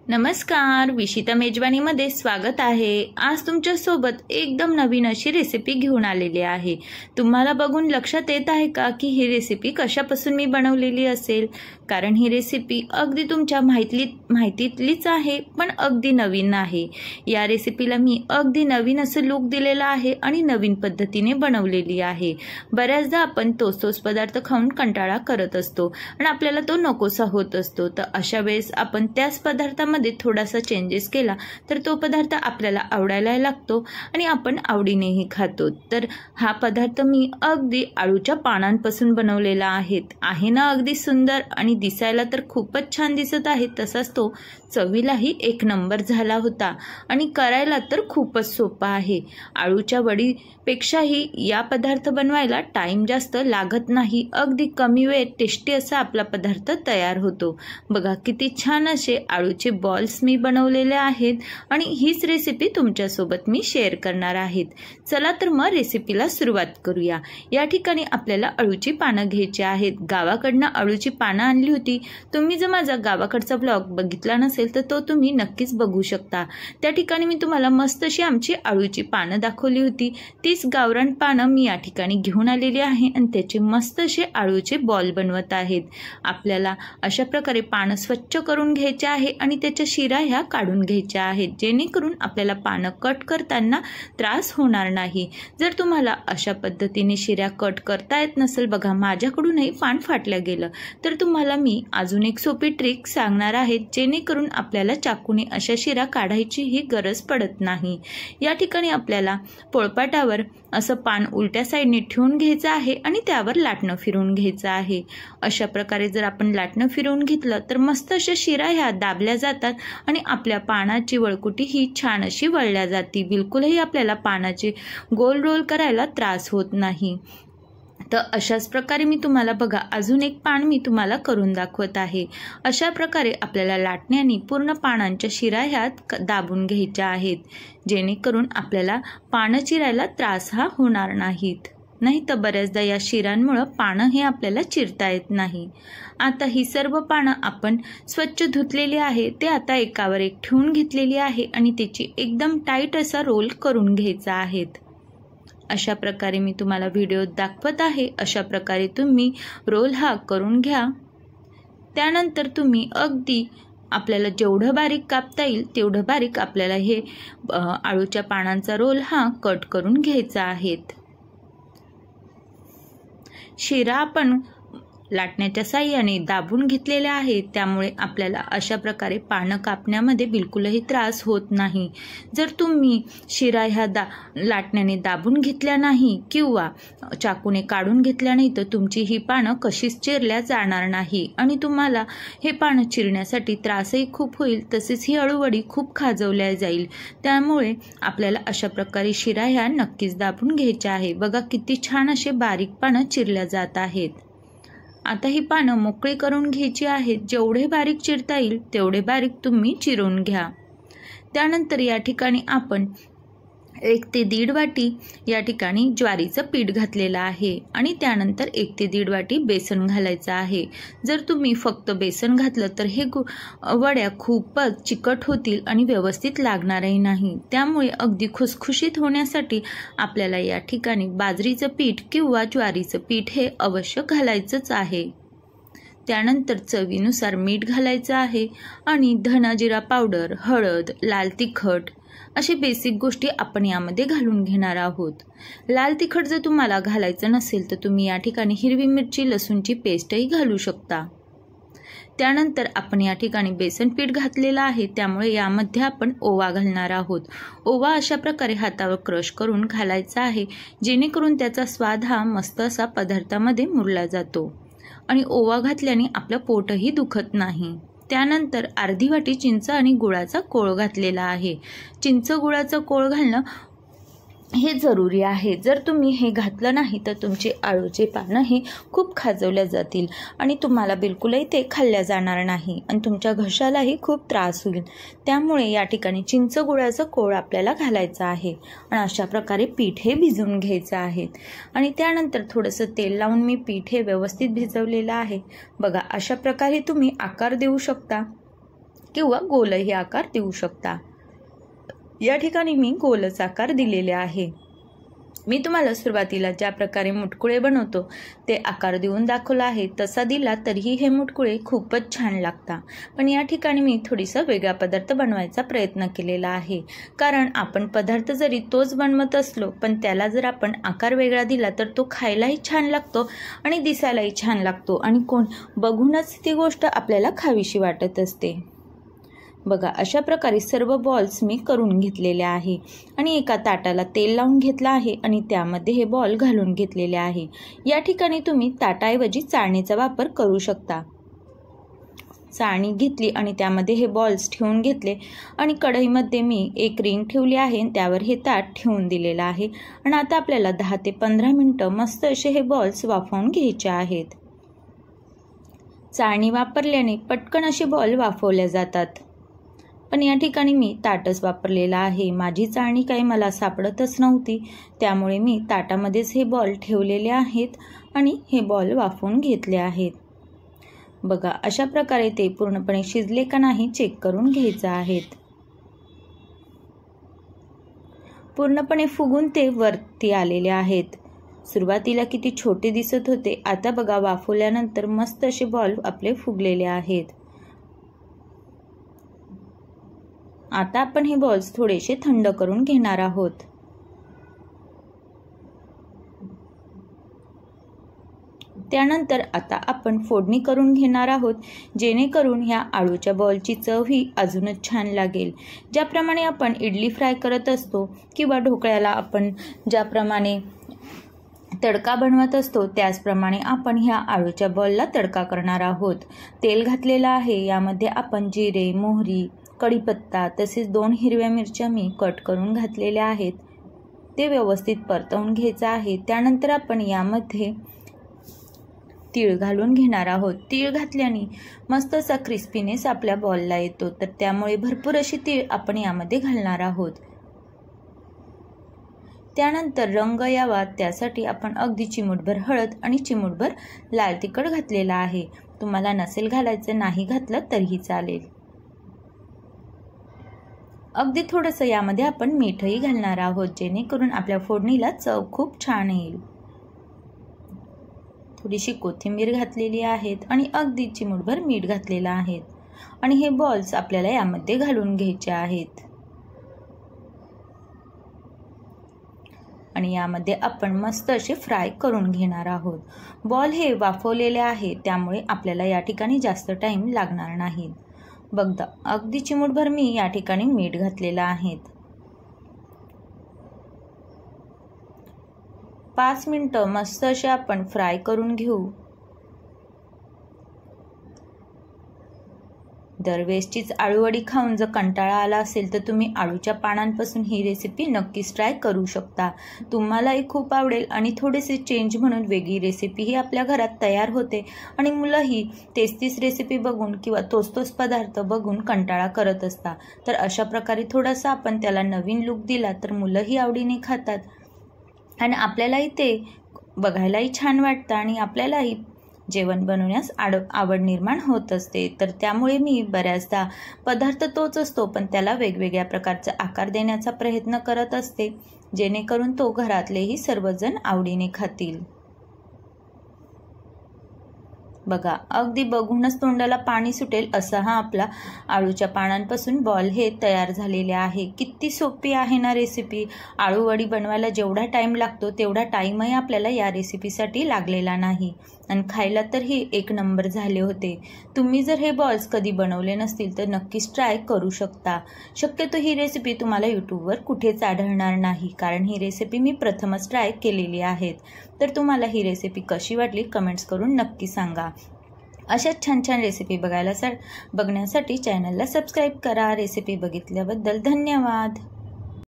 नमस्कार, विशिता मेजवानीमध्ये स्वागत आहे। आज तुमच्या सोबत एकदम नवीन अशी रेसिपी घेऊन आलेली आहे। तुम्हाला बघून लक्षात येत आहे का की ही रेसिपी कशापासून मी बनवलेली असेल? कारण ही रेसिपी अगदी तुमच्या माहितीतलीच आहे, पण अगदी नवीन आहे। या रेसिपीला मी अगदी नवीन असं लुक दिलेला आहे आणि नवीन पद्धतीने बनवलेली आहे। बऱ्याचदा आपण तोच पदार्थ खाऊन कंटाळा करत असतो आणि आपल्याला तो नकोसा होत असतो। तर अशा वेळेस आपण त्याच पदार्थामध्ये थोडासा चेंजेस केला तर तो पदार्थ आपल्याला आवडायला लागतो आणि आपण आवडीनेही खातो। तर हा पदार्थ मी अगदी आळूच्या पानांपासून बनवलेला आहे ना अगदी सुंदर आणि दिसायला तर खूपच छान दिसत आहे। तसाच तो चवीलाही एक नंबर झाला होता आणि करायला तर खूपच सोपा आहे। आळूच्या वडीपेक्षाही या पदार्थ बनवायला टाइम जास्त लागत नाही। अगदी कमी वेळेत टेस्टी असा आपला पदार्थ तयार होतो। बघा किती छान असे आळूचे बॉल्स मी बनवलेले आहेत आणि हीच रेसिपी तुमच्यासोबत मी शेअर करणार आहे। चला तर मग रेसिपीला सुरुवात करूया। या ठिकाणी आपल्याला अळूची पानं घ्यायची आहेत। गावाकडनं अळूची पानं आणली होती। तुम्ही जर माझा गावाकडचा ब्लॉग बघितला नसेल तर तो तुम्ही नक्कीच बघू शकता। त्या ठिकाणी मी तुम्हाला मस्त अशी आमची अळूची पानं दाखवली होती। तीच गावरान पानं मी या ठिकाणी घेऊन आलेली आहे आणि त्याचे मस्त असे आळूचे बॉल बनवत आहेत। आपल्याला अशा प्रकारे पानं स्वच्छ करून घ्यायचे आहे आणि त्याच्या शिरा ह्या काढून घ्यायच्या आहेत, जेणेकरून आपल्याला पानं कट करताना त्रास होणार नाही। जर तुम्हाला अशा पद्धतीने शिरा कट करता येत नसेल, बघा माझ्याकडूनही पान फाटलं गेलं, तर तुम्हाला मी अजून एक सोपी ट्रिक सांगणार आहे, जेणेकरून आपल्याला चाकूने अशा शिरा काढायची ही गरज पडत नाही। या ठिकाणी आपल्याला पोळपाटावर असं पान उलट्या साईडने ठेवून घ्यायचं आहे आणि त्यावर लाटणं फिरवून घ्यायचं आहे। अशा प्रकारे जर आपण लाटणं फिरवून घेतलं तर मस्त अशा शिरा ह्या दाबल्या जातात आणि आपल्या पानाची वळकुटी ही छान अशी वळल्या जाते। बिलकुलही आपल्याला पानाचे गोल रोल करायला त्रास होत नाही। तर अशाच प्रकारे मी तुम्हाला बघा अजून एक पान मी तुम्हाला करून दाखवत आहे। अशा प्रकारे आपल्याला लाटण्याने पूर्ण पानांच्या शिरा ह्यात दाबून घ्यायच्या आहेत, जेणेकरून आपल्याला पानं चिरायला त्रास हा होणार नाही तर बऱ्याचदा या शिरांमुळे पानं हे आपल्याला चिरता येत नाही। आता ही सर्व पानं आपण स्वच्छ धुतलेली आहे, ते आता एकावर एक ठेवून घेतलेली आहे आणि त्याची एकदम टाईट असा रोल करून घ्यायचा आहे। अशा प्रकारे मी तुम्हाला व्हिडिओत दाखवत आहे। अशा प्रकारे तुम्ही रोल हा करून घ्या। त्यानंतर तुम्ही अगदी आपल्याला जेवढं बारीक कापता येईल तेवढं बारीक आपल्याला हे आळूच्या पानांचा रोल हा कट करून घ्यायचा आहे। शिरा आपण लाटण्याच्या साहाय्याने दाबून घेतलेले आहे, त्यामुळे आपल्याला अशा प्रकारे पानं कापण्यामध्ये बिलकुलही त्रास होत नाही। जर तुम्ही शिरा ह्या लाटण्याने दाबून घेतल्या नाही किंवा चाकूने काढून घेतल्या नाही तर तुमची ही पानं कशीच चिरल्या जाणार नाही आणि तुम्हाला हे पानं चिरण्यासाठी त्रासही खूप होईल, तसेच ही अळूवडी खूप खाजवल्या जाईल। त्यामुळे आपल्याला अशा प्रकारे शिरा ह्या नक्कीच दाबून घ्यायच्या आहे। बघा किती छान असे बारीक पानं चिरल्या जात आहेत। आता ही पानं मोकळी करून घ्यायची आहेत। जेवढे बारीक चिरता येईल तेवढे बारीक तुम्ही चिरून घ्या। त्यानंतर या ठिकाणी आपण 1 ते 1.5 वाटी या ठिकाणी ज्वारीचं पीठ घातलेलं आहे आणि त्यानंतर 1 ते 1.5 वाटी बेसन घालायचं आहे। जर तुम्ही फक्त बेसन घातलं तर हे वड्या खूपच चिकट होतील आणि व्यवस्थित लागणारही नाही। त्यामुळे अगदी खुसखुशीत होण्यासाठी आपल्याला या ठिकाणी बाजरीचं पीठ किंवा ज्वारीचं पीठ हे अवश्य घालायचंच आहे। त्यानंतर चवीनुसार मीठ घालायचं आहे आणि धना जिरा पावडर, हळद, लाल तिखट अशी बेसिक गोष्टी आपण यामध्ये घालून घेणार आहोत। लाल तिखट जर तुम्हाला घालायचं नसेल तर तुम्ही या ठिकाणी हिरवी मिरची लसूणची पेस्टही घालू शकता। त्यानंतर आपण या ठिकाणी बेसन पीठ घातलेलं आहे, त्यामुळे यामध्ये आपण ओवा घालणार आहोत। ओवा अशा प्रकारे हातावर क्रश करून घालायचा आहे, जेणेकरून त्याचा स्वाद हा मस्त असा पदार्थामध्ये मुरला जातो आणि ओवा घातल्याने आपलं पोटही दुखत नाही। त्यानंतर अर्धी वाटी चिंच आणि गुळाचा कोळ घातलेला आहे। चिंच गुळाचा कोळ घालणं हे जरुरी आहे। जर तुम्ही हे घातलं नाही तर तुमचे आळूचे पानं हे खूप खाजवल्या जातील आणि तुम्हाला बिलकुलही ते खाल्ल्या जाणार नाही आणि तुमच्या घशालाही खूप त्रास होईल। त्यामुळे या ठिकाणी चिंच गुळाचा कोळ आपल्याला घालायचा आहे आणि अशा प्रकारे पीठ हे भिजवून घ्यायचं आहे आणि त्यानंतर थोडंसं तेल लावून मी पीठ हे व्यवस्थित भिजवलेलं आहे। बघा अशा प्रकारे तुम्ही आकार देऊ शकता किंवा गोलही आकार देऊ शकता। या ठिकाणी मी गोलच आकार दिलेले आहे। मी तुम्हाला सुरुवातीला ज्या प्रकारे मुटकुळे बनवतो ते आकार देऊन दाखवला आहे तसा दिला तरीही हे मुटकुळे खूपच छान लागतात। पण या ठिकाणी मी थोडीसा वेगळा पदार्थ बनवायचा प्रयत्न केलेला आहे, कारण आपण पदार्थ जरी तोच बनवत असलो पण त्याला जर आपण आकार वेगळा दिला तर तो खायलाही छान लागतो आणि दिसायलाही छान लागतो आणि बघूनच ती गोष्ट आपल्याला खावीशी वाटत असते। बघा, अशा प्रकारे सर्व बॉल्स मी करून घेतलेले आहे आणि एका ताटाला तेल लावून घेतलं आहे आणि त्यामध्ये हे बॉल घालून घेतलेले आहे। या ठिकाणी तुम्ही ताटाऐवजी चाळणीचा वापर करू शकता। चाळणी घेतली आणि त्यामध्ये हे बॉल्स ठेवून घेतले आणि कढईमध्ये मी एक रिंग ठेवली आहे, त्यावर हे ताट ठेवून दिलेलं आहे आणि आता आपल्याला 10 ते 15 मिनिटं मस्त असे हे बॉल्स वाफवून घ्यायचे आहेत। चाळणी वापरल्याने पटकन असे बॉल वाफवले जातात, पण या ठिकाणी मी ताटच वापरलेला आहे। माझी चाळणी काही मला सापडतच नव्हती, त्यामुळे मी ताटामध्येच हे बॉल ठेवलेले आहेत आणि हे बॉल वाफवून घेतले आहेत। बघा, अशा प्रकारे ते पूर्णपणे शिजले का नाही चेक करून घ्यायचे आहेत। पूर्णपणे फुगून ते वरती आलेले आहेत। सुरुवातीला किती छोटे दिसत होते, आता बघा वाफवल्यानंतर मस्त असे बॉल आपले फुगलेले आहेत। आता आपण हे बॉल्स थोडेसे थंड करून घेणार आहोत। त्यानंतर आता आपण फोडणी करून घेणार आहोत, जेणेकरून ह्या आळूच्या बॉलची चव ही अजूनच छान लागेल। ज्याप्रमाणे आपण इडली फ्राय करत असतो किंवा ढोकळ्याला आपण ज्याप्रमाणे तडका बनवत असतो त्याचप्रमाणे आपण ह्या आळूच्या बॉलला तडका करणार आहोत। तेल घातलेलं आहे, यामध्ये आपण जिरे, मोहरी, कढीपत्ता तसेच 2 हिरव्या मिरच्या मी कट करून घातलेल्या आहेत, ते व्यवस्थित परतवून घ्यायचं आहे। त्यानंतर आपण यामध्ये तीळ घालून घेणार आहोत। तीळ घातल्याने मस्त असा क्रिस्पीनेस आपल्या बॉलला येतो, तर त्यामुळे भरपूर अशी तीळ आपण यामध्ये घालणार आहोत। त्यानंतर रंग यावा त्यासाठी आपण अगदी चिमूटभर हळद आणि चिमूटभर लाल तिखट घातलेला आहे। तुम्हाला नसेल घालायचं, नाही घातलं तरीही चालेल। अगदी थोडंसं यामध्ये आपण मीठही घालणार आहोत, जेणेकरून आपल्या फोडणीला चव खूप छान येईल। थोडीशी कोथिंबीर घातलेली आहेत आणि अगदी चिमूटभर मीठ घातलेलं आहे आणि हे बॉल्स आपल्याला यामध्ये घालून घ्यायचे आहेत आणि यामध्ये आपण मस्त असे फ्राय करून घेणार आहोत। बॉल हे वाफवलेले आहे, त्यामुळे आपल्याला या ठिकाणी जास्त टाइम लागणार नाही। बघा, अगदी चिमूटभर मी या ठिकाणी मीठ घातलेलं आहे। 5 मिनिटं मस्त असे आपण फ्राय करून घेऊ। दरवेळेसचीच आळूवडी खाऊन जर कंटाळा आला असेल तर तुम्ही आळूच्या पानांपासून ही रेसिपी नक्कीच ट्राय करू शकता। तुम्हालाही खूप आवडेल आणि थोडेसे चेंज म्हणून वेगळी रेसिपी ही आपल्या घरात तयार होते आणि मुलंही तेच रेसिपी बघून किंवा तोच पदार्थ बघून कंटाळा करत असतात, तर अशा प्रकारे थोडासा आपण त्याला नवीन लुक दिला तर मुलंही आवडीने खातात आणि आपल्यालाही ते बघायलाही छान वाटतं आणि आपल्यालाही जेवण बनवण्यास आवड निर्माण होत असते। तर त्यामुळे मी बऱ्याचदा पदार्थ तोच असतो पण त्याला वेगवेगळ्या प्रकारचा आकार देण्याचा प्रयत्न करत असते, जेणेकरून तो घरातलेही सर्वजण आवडीने खातील। बघा, अगदी बघूनच तोंडाला पाणी सुटेल असा हा आपला आळूच्या पानांपासून बॉल हे तयार झालेले आहे। किती सोपी आहे ना रेसिपी। आळूवडी बनवायला जेवढा टाइम लागतो तेवढा टाइमही आपल्याला या रेसिपीसाठी लागलेला नाही आणि खायला तर हे 1 नंबर झाले होते। तुम्ही जर हे बॉल्स कधी बनवले नसतील तर नक्कीच ट्राय करू शकता। शक्यतो ही रेसिपी तुम्हाला यूट्यूबवर कुठेच आढळणार नाही, कारण ही रेसिपी मी प्रथमच ट्राय केलेली आहे। तर तुम्हाला ही रेसिपी कशी वाटली कमेंट्स करून नक्की सांगा। अशाच छान रेसिपी बघण्यासाठी चॅनलला सबस्क्राईब करा। रेसिपी बघितल्याबद्दल धन्यवाद।